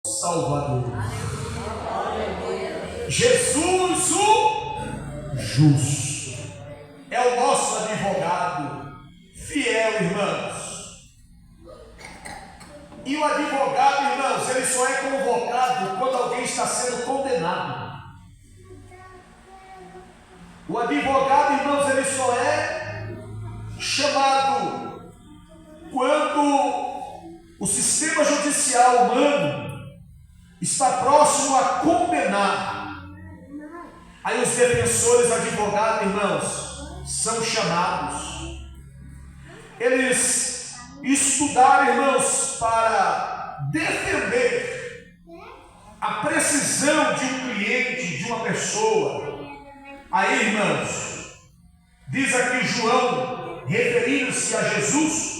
Salvador. Jesus o justo é o nosso advogado fiel, irmãos. E o advogado, irmãos, ele só é convocado quando alguém está sendo condenado. O advogado, irmãos, ele só é chamado quando o sistema judicial humano está próximo a condenar. Aí os defensores, advogados, irmãos, são chamados. Eles estudaram, irmãos, para defender a precisão de um cliente, de uma pessoa. Aí, irmãos, diz aqui João, referindo-se a Jesus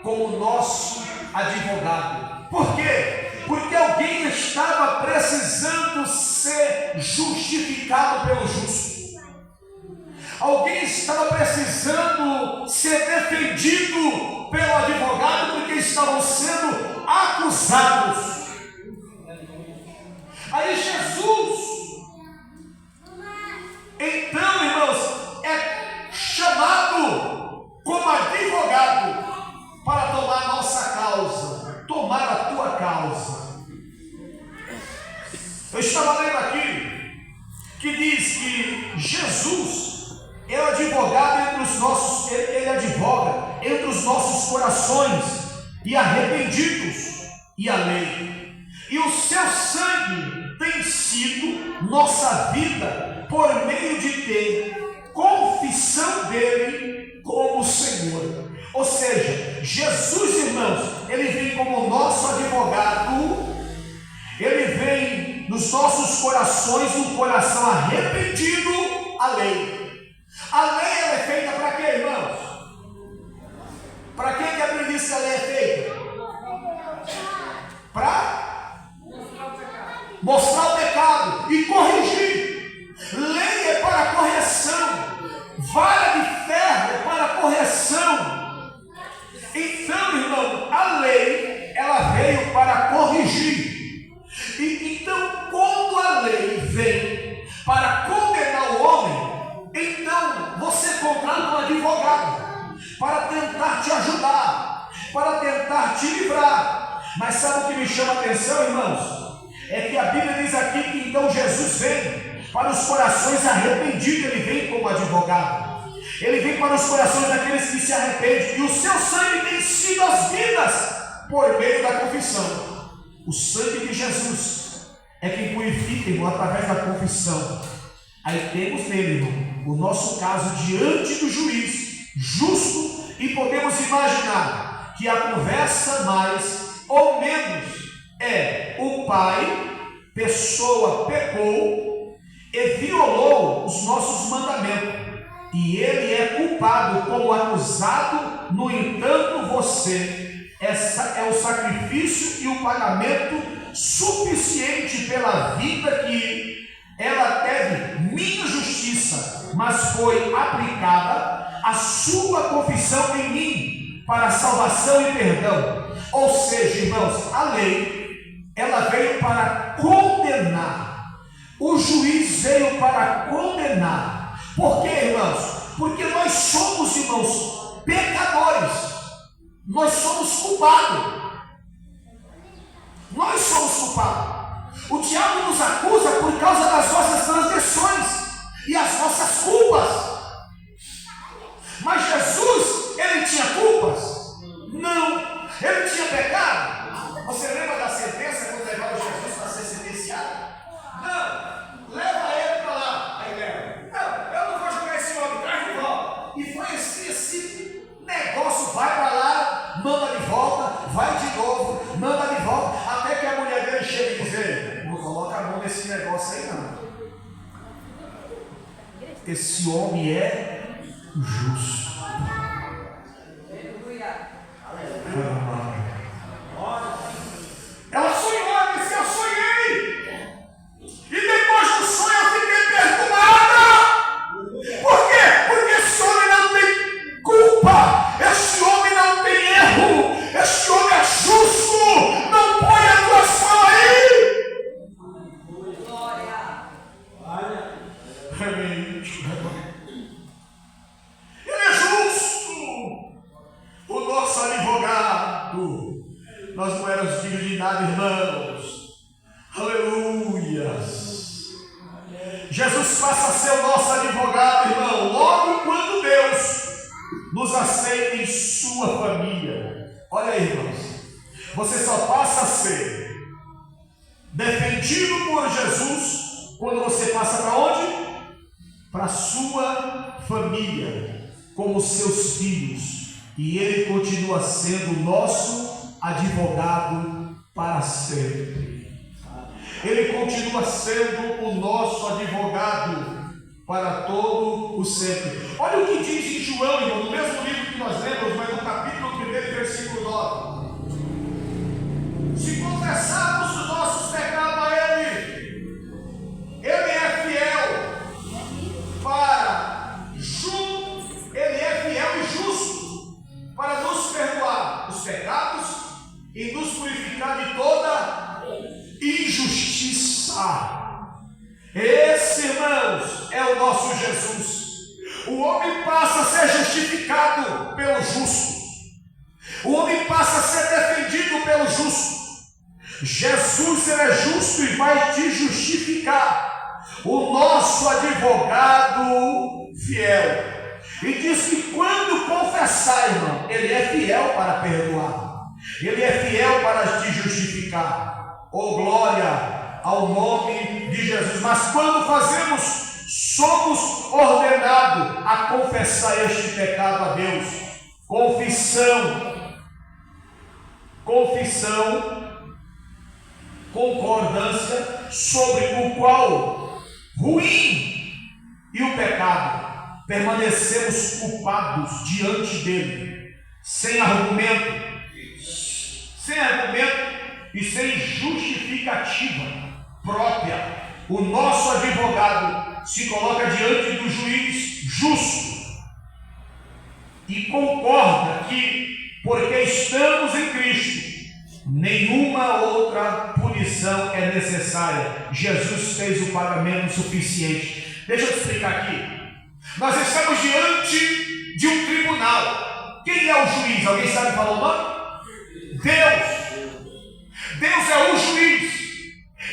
como nosso advogado. Por quê? Porque alguém estava precisando ser justificado pelo justo. Alguém estava precisando ser defendido pelo advogado, porque estavam sendo acusados. Aí Jesus, então, irmãos, é chamado como advogado para tomar a nossa causa, tomar a tua causa. Eu estava lendo aqui que diz que Jesus é o advogado entre os nossos, ele advoga entre os nossos corações e arrependidos e a lei. E o seu sangue tem sido nossa vida por meio de ter confissão dele como Senhor. Ou seja, Jesus, irmãos, ele vem como nosso advogado. Ele vem nos nossos corações, um coração arrependido, a lei. A lei, ela é feita para quê, irmãos? Para que a premissa da lei é feita? Para mostrar o pecado e corrigir. Lei é para correção. Vara de ferro é para correção. Então, irmão, a lei, ela veio para corrigir. E então, quando a lei vem para condenar o homem, então você contrata um advogado para tentar te ajudar, para tentar te livrar. Mas sabe o que me chama a atenção, irmãos? É que a Bíblia diz aqui que então Jesus vem para os corações arrependidos. Ele vem como advogado. Ele vem para os corações daqueles que se arrependem. E o seu sangue tem sido as vidas por meio da confissão. O sangue de Jesus é quem purifica, irmão, através da confissão. Aí temos nele, irmão, o nosso caso diante do juiz justo, e podemos imaginar que a conversa mais ou menos é: o pai, pessoa, pecou e violou os nossos mandamentos, e ele é culpado como acusado. No entanto, você é o sacrifício e o pagamento suficiente pela vida que ela teve minha justiça, mas foi aplicada a sua confissão em mim para salvação e perdão. Ou seja, irmãos, a lei, ela veio para condenar. O juiz veio para condenar. Por quê, irmãos? Porque nós somos, irmãos, pecadores. Nós somos culpados. Nós somos culpados. O diabo nos acusa por causa das nossas transgressões e as nossas culpas. Mas Jesus, ele tinha culpas? Não. Ele tinha pecado? Você lembra da sentença quando levaram Jesus para ser sentenciado? Não. Leva ele para lá. Aí leva. Não, eu não vou jogar esse homem, traz de volta. E foi esse negócio, vai para lá, manda de volta, vai de novo, manda de volta, até que a mulher dele chega e diz: não coloca a mão nesse negócio aí não. Esse homem é justo. Ela sonhou, ela disse: eu sonhei. E depois do sonho eu fiquei perturbada. Por quê? Porque esse homem não tem culpa. Esse homem não tem erro. Esse homem é justo. Não põe a tua mão aí. advogado, irmãos. Aleluias. Jesus passa a ser o nosso advogado, irmão, logo quando Deus nos aceita em sua família. Olha aí, irmãos, você só passa a ser defendido por Jesus quando você passa para onde? Para a sua família, como seus filhos, e Ele continua sendo o nosso advogado para sempre. Ele continua sendo o nosso advogado para todo o sempre. Olha o que diz em João, irmão, no mesmo livro que nós lemos, mas no capítulo 1, versículo 9. Se confessarmos os nossos pecados a Ele, Ele é fiel para Ele é fiel e justo para nos perdoar os pecados e nos purificar de toda injustiça. Esse, irmãos, é o nosso Jesus. O homem passa a ser justificado pelo justo. O homem passa a ser defendido pelo justo. Jesus, ele é justo e vai te justificar. O nosso advogado fiel. E diz que quando confessar, irmão, ele é fiel para perdoar. Ele é fiel para te justificar. Oh, glória ao nome de Jesus. Mas quando fazemos, somos ordenados a confessar este pecado a Deus. Confissão, concordância sobre o qual ruim e o pecado permanecemos culpados diante dele, sem argumento e sem justificativa própria. O nosso advogado se coloca diante do juiz justo e concorda que, porque estamos em Cristo, nenhuma outra punição é necessária. Jesus fez o pagamento suficiente. Deixa eu te explicar aqui. Nós estamos diante de um tribunal. Quem é o juiz? Alguém sabe falar o nome? Deus. Deus é o juiz.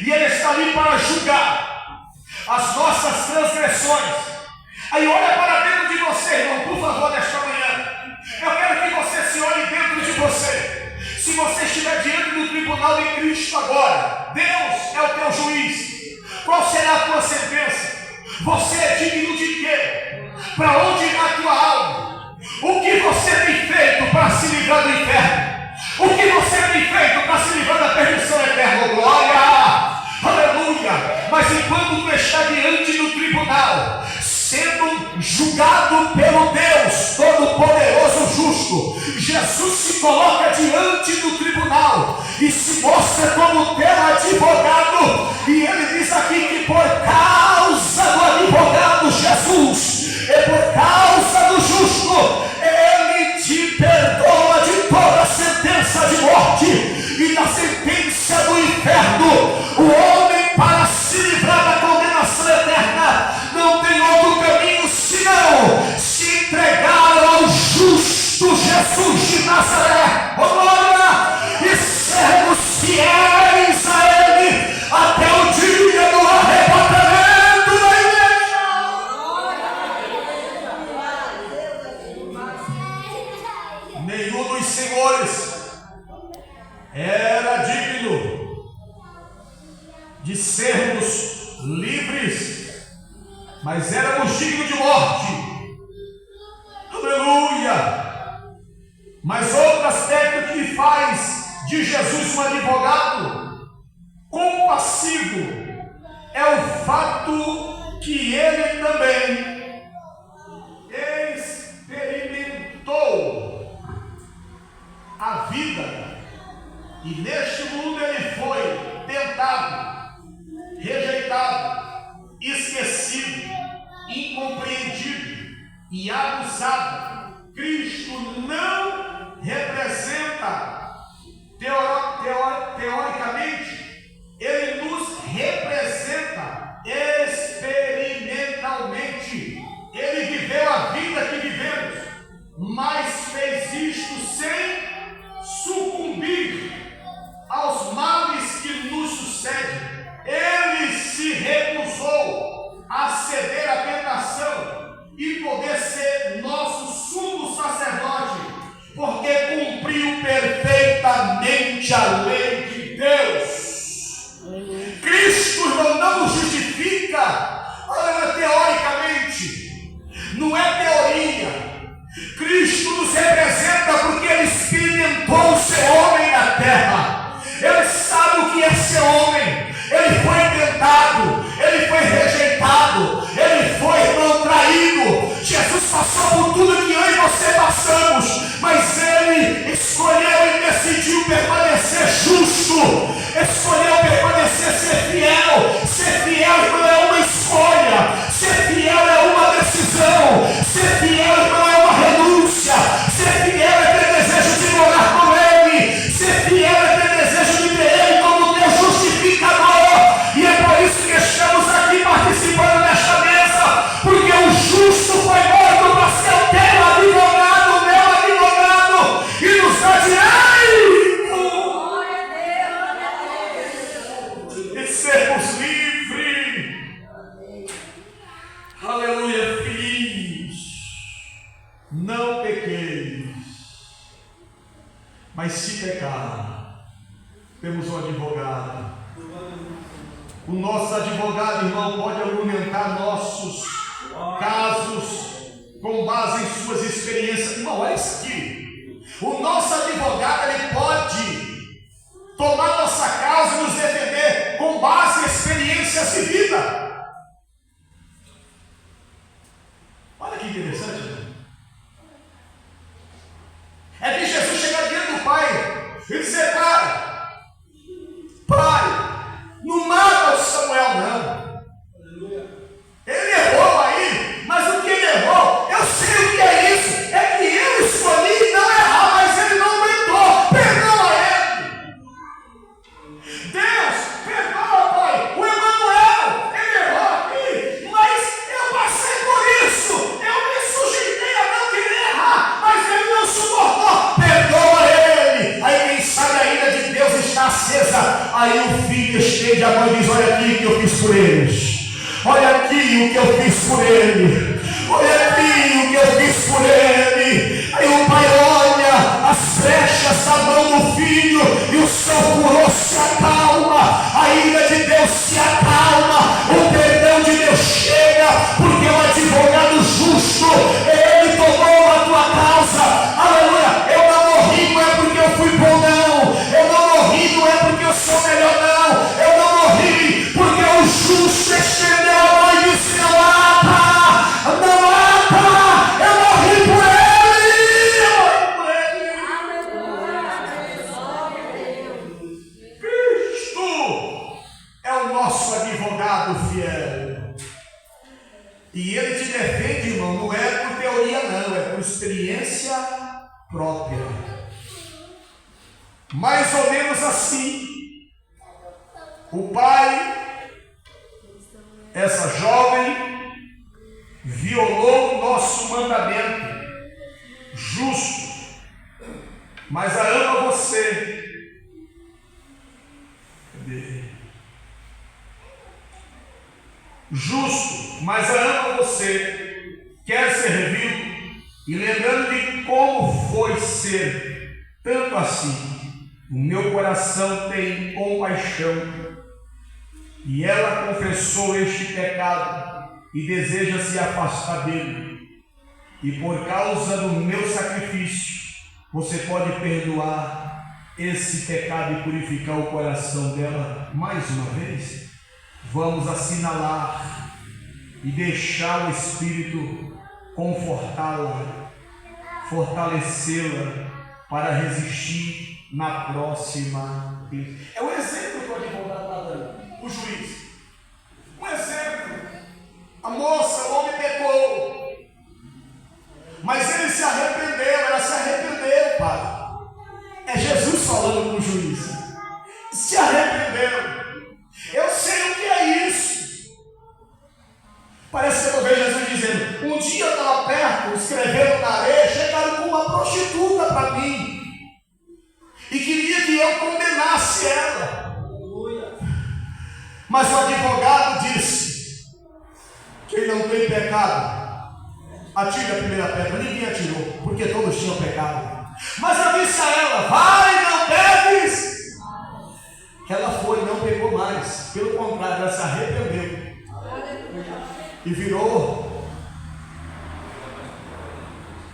E Ele está ali para julgar as nossas transgressões. Aí olha para dentro de você, irmão, por favor, nesta manhã. Eu quero que você se olhe dentro de você. Se você estiver diante do tribunal de Cristo agora, Deus é o teu juiz. Qual será a tua sentença? Você é digno de quê? Para onde irá a tua alma? O que você tem feito para se livrar do inferno? O que você tem feito para se livrar da perdição eterna? Glória! Aleluia! Mas enquanto tu está diante do tribunal, sendo julgado pelo Deus Todo-Poderoso Justo, Jesus se coloca diante do tribunal e se mostra como teu advogado. E ele diz aqui que por causa do advogado Jesus, e por causa do justo, ele te perdoa de toda a sentença de morte e da sentença do inferno. O homem, para se livrar da condenação eterna, não tem outro caminho senão se entregar ao justo Jesus de Nazaré. Oh, glória! E sermos fiéis a Ele até o dia do arrebatamento da igreja. Nenhum dos senhores era digno de sermos livres, mas éramos dignos de morte. Aleluia! Mas outro aspecto que faz de Jesus um advogado compassivo é o fato que ele também experimentou a vida, e neste mundo ele foi tentado, rejeitado, esquecido, incompreendido e abusado. Cristo não representa teoricamente, ele nos representa experimentalmente. Ele viveu a vida que vivemos, mas fez isto sem sucumbir aos males sermos livres. Aleluia, filhos, não pequeis, mas se pecar, temos um advogado. O nosso advogado, irmão, pode argumentar nossos casos com base em suas experiências. Irmão, olha isso aqui. O nosso advogado, ele pode tomar nossa causa e nos defender com base em experiências de vida. Olha que interessante. É que Jesus chega diante do Pai e dizer: Pai, não mata o Samuel, não. Ele errou aí, mas o que ele errou, eu sei o que é isso. É que eu escolhi não errar, mas ele não aguentou. Perdoa ele. Deus, perdoa, Pai. O Emanuel, ele errou aqui, mas eu passei por isso. Eu me sujeitei a não querer errar, mas ele não suportou. Perdoa ele. Aí quem sabe a ira de Deus está acesa. Aí o filho estende a mão e diz: olha aqui o que eu fiz por eles. Olha aqui o que eu fiz por ele. Olha aqui o que eu fiz por ele. Aí o pai olha as flechas da mão do filho e o seu furor se acalma. A ira de Deus se acalma. O perdão de Deus chega, porque o advogado justo, ele tomou a tua causa. Aleluia. Eu não morri, não é porque eu fui bom, não. Eu não morri, não é porque eu sou melhor, não. Eu não morri porque o justo estendeu a mão e disse: não mata, não mata. Eu morri por ele. Eu morri por ele. Cristo é o nosso advogado fiel. E ele te defende, irmão, não é por teoria, não, é por experiência própria. Mais ou menos assim. O pai, essa jovem, violou o nosso mandamento justo, mas a ama você. Cadê? Justo, mas a ama você. Quer servir e lembrando de como foi ser, tanto assim, o meu coração tem compaixão. E ela confessou este pecado e deseja se afastar dele. E por causa do meu sacrifício, você pode perdoar esse pecado e purificar o coração dela mais uma vez? Vamos assinalar e deixar o Espírito confortá-la, fortalecê-la para resistir na próxima vez. É o exemplo que o advogado está dando. O juiz, um exemplo. A moça, o homem pecou, mas ele se arrependeu, ela se arrependeu, pai. É Jesus falando com o juiz. Se arrependeu. Eu sei o que é isso. Parece que eu vejo Jesus dizendo: um dia eu estava perto, escrevendo na areia, chegaram com uma prostituta para mim e queria que eu condenasse ela. Mas o advogado disse: quem não tem pecado, atire a primeira pedra. Ninguém atirou, porque todos tinham pecado. Mas eu disse a ela: vai, não pegues. Ela foi e não pegou mais. Pelo contrário, ela se arrependeu e virou.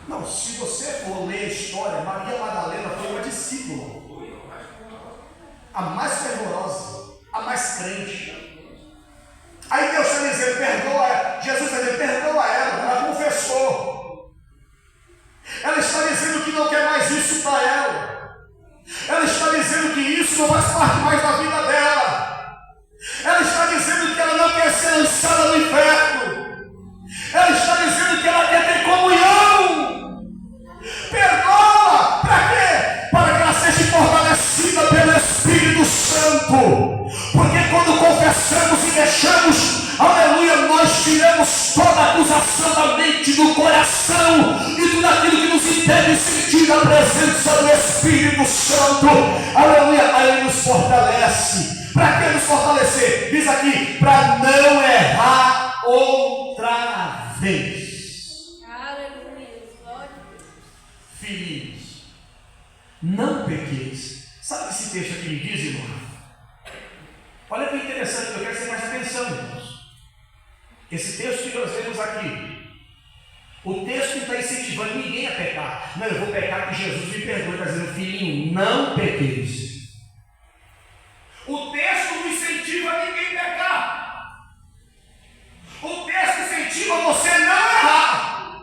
Não, se você for ler a história, Maria Madalena foi uma discípula, a mais fervorosa, a mais crente. Aí Deus está dizendo: perdoa. Jesus está dizendo: perdoa ela confessou. Ela está dizendo que não quer mais isso para ela. Ela está dizendo que isso não faz parte mais da vida dela. Ela está dizendo que ela não quer ser lançada no inferno. Ela está dizendo que ela quer ter comunhão. Perdoa. Para quê? Para que ela seja fortalecida pelo Espírito Santo. Porque quando confessamos e deixamos, aleluia, nós tiramos toda a acusação da mente, do coração e tudo aquilo que nos impede de sentir a presença do Espírito Santo. Aleluia, aí ele nos fortalece. Para que nos fortalecer? Diz aqui, para não errar outra vez. Aleluia, glória a Deus. Filhinhos, não pequeis. Sabe o que esse texto aqui me diz, irmão? Olha que interessante, eu quero que você preste atenção, irmãos. Esse texto que nós vemos aqui, o texto que está incentivando ninguém a pecar. Não, eu vou pecar que Jesus me perdoe. Está dizendo, filhinho, não pequeis. O texto não incentiva ninguém a pecar. O texto incentiva você não errar.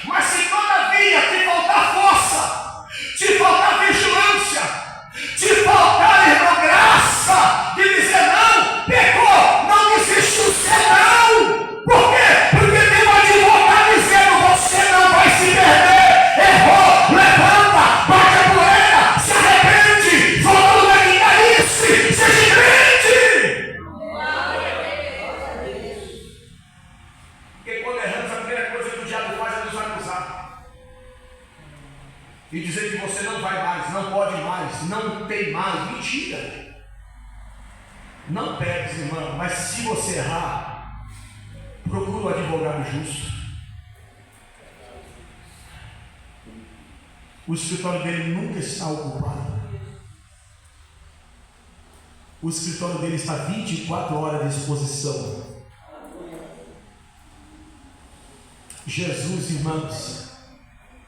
Mas se todavia te faltar força, te faltar vigilância, te faltar, irmão, graça, de dizer não, pecou, não existe o ser não. Por quê? Porque tem um advogado dizendo, você não vai se perder. Errou, levanta, bate a poeira, se arrepende, volta no caminho da isso, seja crente. Porque quando erramos, a primeira coisa que o diabo faz é nos acusar. E dizer que você não vai mais, não pode mais, não tem mais. Mentira. Não pegues, irmão, mas se você errar, procura um advogado justo. O escritório dele nunca está ocupado. O escritório dele está 24 horas à disposição. Jesus, irmãos,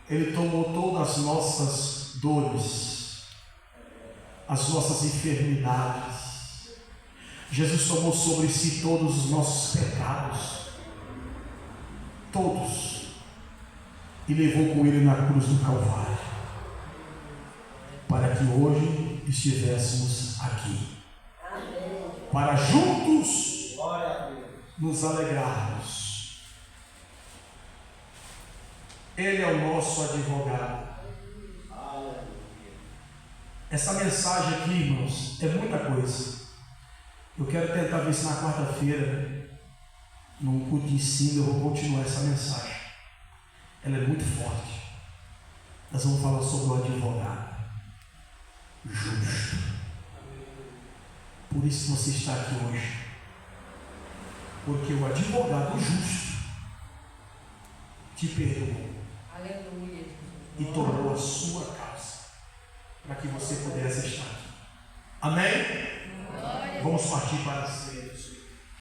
Ele tomou todas as nossas dores, as nossas enfermidades. Jesus tomou sobre si todos os nossos pecados, todos, e levou com Ele na cruz do Calvário, para que hoje estivéssemos aqui, para juntos nos alegrarmos. Ele é o nosso advogado. Essa mensagem aqui, irmãos, é muita coisa. Eu quero tentar ver se na quarta-feira, no culto de ensino, eu vou continuar essa mensagem. Ela é muito forte. Nós vamos falar sobre o advogado justo. Por isso você está aqui hoje. Porque o advogado justo te perdoou. Aleluia. E tomou a sua causa, para que você pudesse estar aqui. Amém? Vamos partir para a